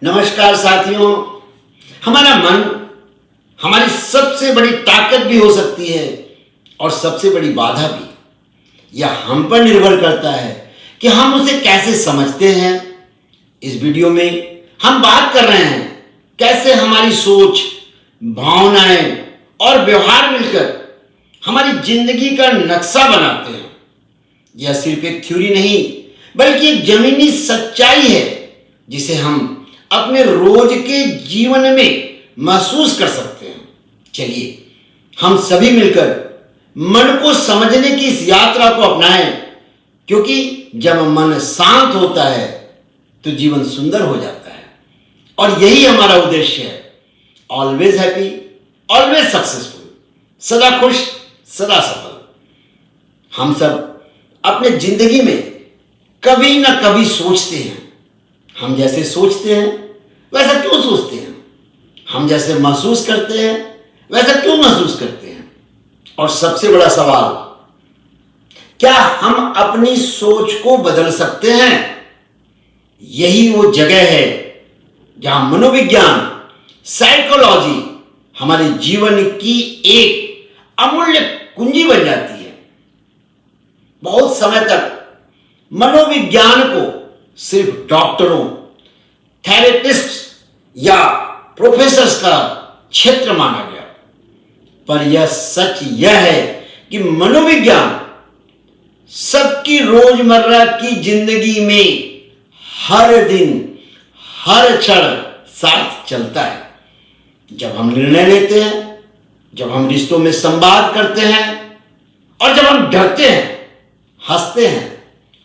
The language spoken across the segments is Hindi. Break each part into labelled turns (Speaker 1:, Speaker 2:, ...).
Speaker 1: नमस्कार साथियों। हमारा मन हमारी सबसे बड़ी ताकत भी हो सकती है और सबसे बड़ी बाधा भी। यह हम पर निर्भर करता है कि हम उसे कैसे समझते हैं। इस वीडियो में हम बात कर रहे हैं कैसे हमारी सोच, भावनाएं और व्यवहार मिलकर हमारी जिंदगी का नक्शा बनाते हैं। यह सिर्फ एक थ्योरी नहीं बल्कि एक जमीनी सच्चाई है जिसे हम अपने रोज के जीवन में महसूस कर सकते हैं। चलिए हम सभी मिलकर मन को समझने की इस यात्रा को अपनाएं, क्योंकि जब मन शांत होता है तो जीवन सुंदर हो जाता है। और यही हमारा उद्देश्य है। ऑलवेज हैप्पी, ऑलवेज सक्सेसफुल, सदा खुश, सदा सफल। हम सब अपने जिंदगी में कभी ना कभी सोचते हैं। हम जैसे सोचते हैं वैसा क्यों सोचते हैं, हम जैसे महसूस करते हैं वैसा क्यों महसूस करते हैं। और सबसे बड़ा सवाल, क्या हम अपनी सोच को बदल सकते हैं? यही वो जगह है जहां मनोविज्ञान, साइकोलॉजी हमारे जीवन की एक अमूल्य कुंजी बन जाती है। बहुत समय तक मनोविज्ञान को सिर्फ डॉक्टरों, थेरेपिस्ट या प्रोफेसर्स का क्षेत्र माना गया, पर यह सच यह है कि मनोविज्ञान सबकी रोजमर्रा की जिंदगी में हर दिन, हर क्षण साथ चलता है। जब हम निर्णय लेते हैं, जब हम रिश्तों में संवाद करते हैं और जब हम डरते हैं, हंसते हैं,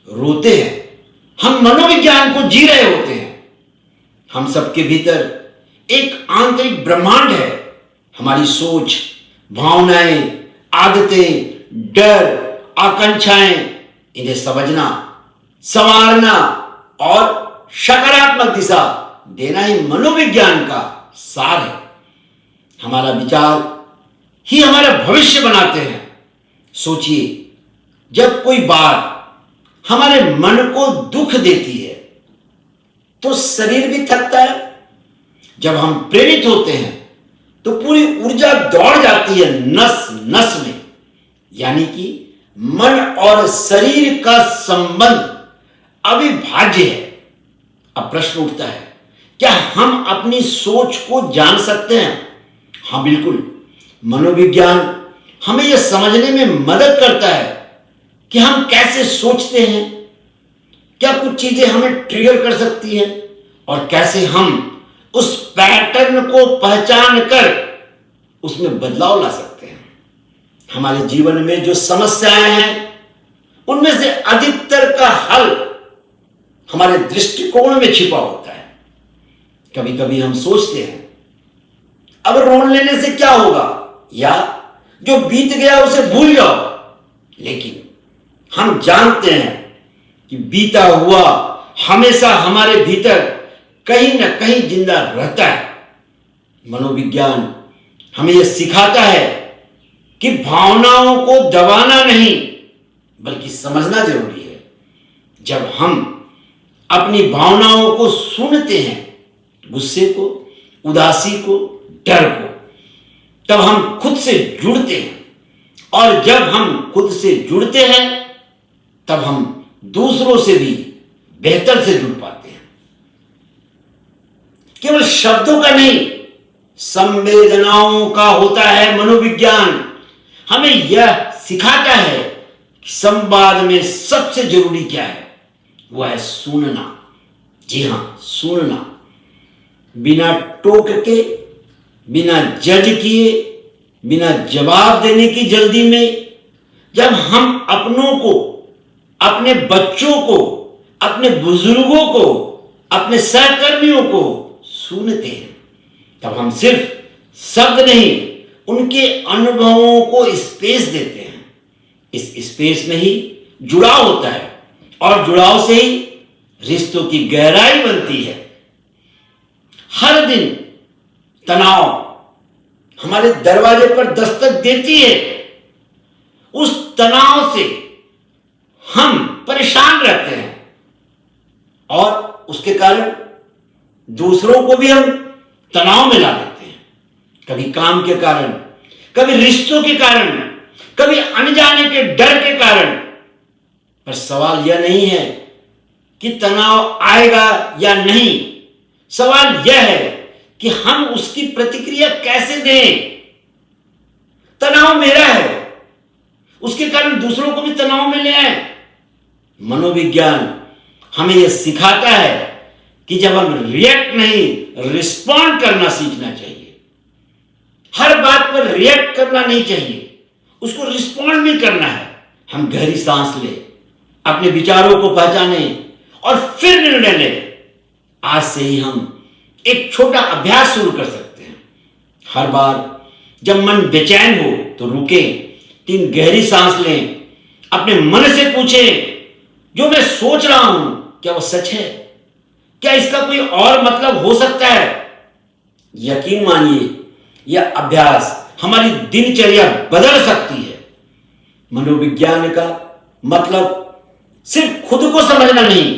Speaker 1: रोते हैं, हम मनोविज्ञान को जी रहे होते हैं। हम सबके भीतर एक आंतरिक ब्रह्मांड है। हमारी सोच, भावनाएं, आदतें, डर, आकांक्षाएं, इन्हें समझना, संवारना और सकारात्मक दिशा देना ही मनोविज्ञान का सार है। हमारा विचार ही हमारा भविष्य बनाते हैं। सोचिए, जब कोई बात हमारे मन को दुख देती है तो शरीर भी थकता है। जब हम प्रेरित होते हैं तो पूरी ऊर्जा दौड़ जाती है नस नस में। यानी कि मन और शरीर का संबंध अविभाज्य है। अब प्रश्न उठता है, क्या हम अपनी सोच को जान सकते हैं? हाँ, बिल्कुल। मनोविज्ञान हमें यह समझने में मदद करता है कि हम कैसे सोचते हैं, क्या कुछ चीजें हमें ट्रिगर कर सकती हैं और कैसे हम उस पैटर्न को पहचान कर उसमें बदलाव ला सकते हैं। हमारे जीवन में जो समस्याएं हैं उनमें से अधिकतर का हल हमारे दृष्टिकोण में छिपा होता है। कभी कभी हम सोचते हैं, अब रोन लेने से क्या होगा, या जो बीत गया उसे भूल जाओ। लेकिन हम जानते हैं कि बीता हुआ हमेशा हमारे भीतर कहीं ना कहीं जिंदा रहता है। मनोविज्ञान हमें यह सिखाता है कि भावनाओं को दबाना नहीं बल्कि समझना जरूरी है। जब हम अपनी भावनाओं को सुनते हैं, गुस्से को, उदासी को, डर को, तब हम खुद से जुड़ते हैं। और जब हम खुद से जुड़ते हैं तब हम दूसरों से भी बेहतर से जुड़ पाते हैं। केवल शब्दों का नहीं, संवेदनाओं का होता है मनोविज्ञान। हमें यह सिखाता है कि संवाद में सबसे जरूरी क्या है, वह है सुनना। जी हां, सुनना। बिना टोक के, बिना जज किए, बिना जवाब देने की जल्दी में जब हम अपनों को, अपने बच्चों को, अपने बुजुर्गों को, अपने सहकर्मियों को सुनते हैं, तब हम सिर्फ शब्द नहीं, उनके अनुभवों को स्पेस देते हैं। इस स्पेस में ही जुड़ाव होता है और जुड़ाव से ही रिश्तों की गहराई बनती है। हर दिन तनाव हमारे दरवाजे पर दस्तक देती है। उस तनाव से हम परेशान रहते हैं और उसके कारण दूसरों को भी हम तनाव में ला देते हैं, कभी काम के कारण, कभी रिश्तों के कारण, कभी अनजाने के डर के कारण। पर सवाल यह नहीं है कि तनाव आएगा या नहीं, सवाल यह है कि हम उसकी प्रतिक्रिया कैसे दें। तनाव मेरा है, उसके कारण दूसरों को भी तनाव में ले आए। मनोविज्ञान हमें यह सिखाता है कि जब हम रिएक्ट नहीं, रिस्पॉन्ड करना सीखना चाहिए। हर बात पर रिएक्ट करना नहीं चाहिए, उसको रिस्पॉन्ड भी करना है। हम गहरी सांस लें, अपने विचारों को पहचाने और फिर निर्णय लें। आज से ही हम एक छोटा अभ्यास शुरू कर सकते हैं। हर बार जब मन बेचैन हो तो रुकें, 3 गहरी सांस लें, अपने मन से पूछें, जो मैं सोच रहा हूं क्या वो सच है? क्या इसका कोई और मतलब हो सकता है? यकीन मानिए, यह अभ्यास हमारी दिनचर्या बदल सकती है। मनोविज्ञान का मतलब सिर्फ खुद को समझना नहीं,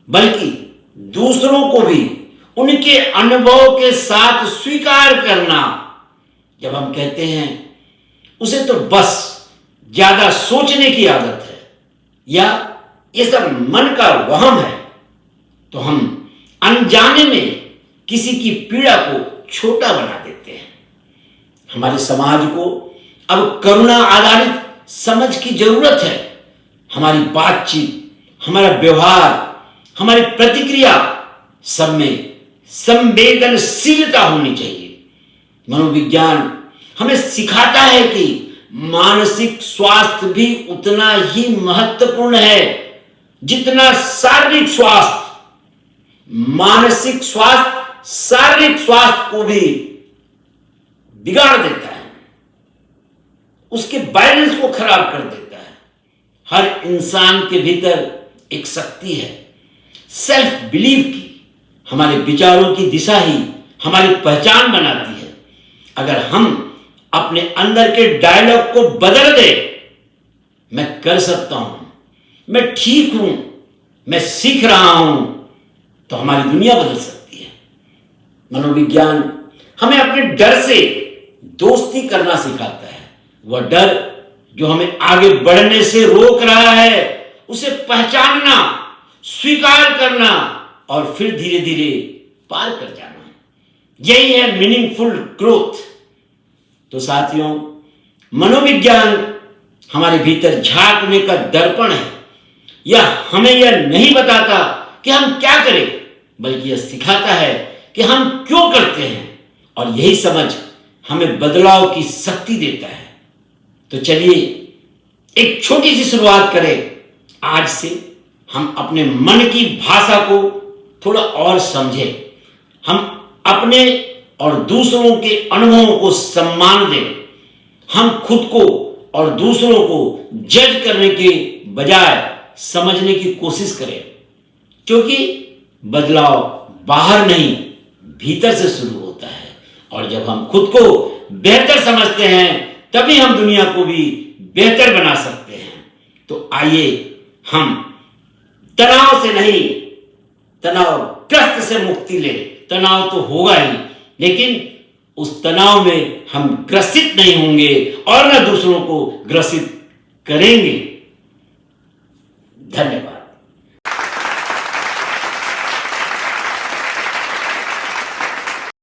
Speaker 1: बल्कि दूसरों को भी उनके अनुभव के साथ स्वीकार करना। जब हम कहते हैं उसे तो बस ज्यादा सोचने की आदत है या ये सब मन का वहम है, तो हम अनजाने में किसी की पीड़ा को छोटा बना देते हैं। हमारे समाज को अब करुणा आधारित समझ की जरूरत है। हमारी बातचीत, हमारा व्यवहार, हमारी प्रतिक्रिया, सब में संवेदनशीलता होनी चाहिए। मनोविज्ञान हमें सिखाता है कि मानसिक स्वास्थ्य भी उतना ही महत्वपूर्ण है जितना शारीरिक स्वास्थ्य। मानसिक स्वास्थ्य शारीरिक स्वास्थ्य को भी बिगाड़ देता है, उसके बैलेंस को खराब कर देता है। हर इंसान के भीतर एक शक्ति है, सेल्फ बिलीव की। हमारे विचारों की दिशा ही हमारी पहचान बनाती है। अगर हम अपने अंदर के डायलॉग को बदल दें, मैं कर सकता हूं, मैं ठीक हूं, मैं सीख रहा हूं, तो हमारी दुनिया बदल सकती है। मनोविज्ञान हमें अपने डर से दोस्ती करना सिखाता है। वह डर जो हमें आगे बढ़ने से रोक रहा है, उसे पहचानना, स्वीकार करना और फिर धीरे धीरे पार कर जाना। यही है मीनिंगफुल ग्रोथ। तो साथियों, मनोविज्ञान हमारे भीतर झांकने का दर्पण है। यह हमें यह नहीं बताता कि हम क्या करें, बल्कि यह सिखाता है कि हम क्यों करते हैं, और यही समझ हमें बदलाव की शक्ति देता है। तो चलिए एक छोटी सी शुरुआत करें। आज से हम अपने मन की भाषा को थोड़ा और समझें। हम अपने और दूसरों के अनुभवों को सम्मान दें। हम खुद को और दूसरों को जज करने के बजाय समझने की कोशिश करें, क्योंकि बदलाव बाहर नहीं, भीतर से शुरू होता है। और जब हम खुद को बेहतर समझते हैं, तभी हम दुनिया को भी बेहतर बना सकते हैं। तो आइए हम तनाव से नहीं, तनावग्रस्त से मुक्ति ले। तनाव तो होगा ही, लेकिन उस तनाव में हम ग्रसित नहीं होंगे और न दूसरों को ग्रसित करेंगे। धन्यवाद।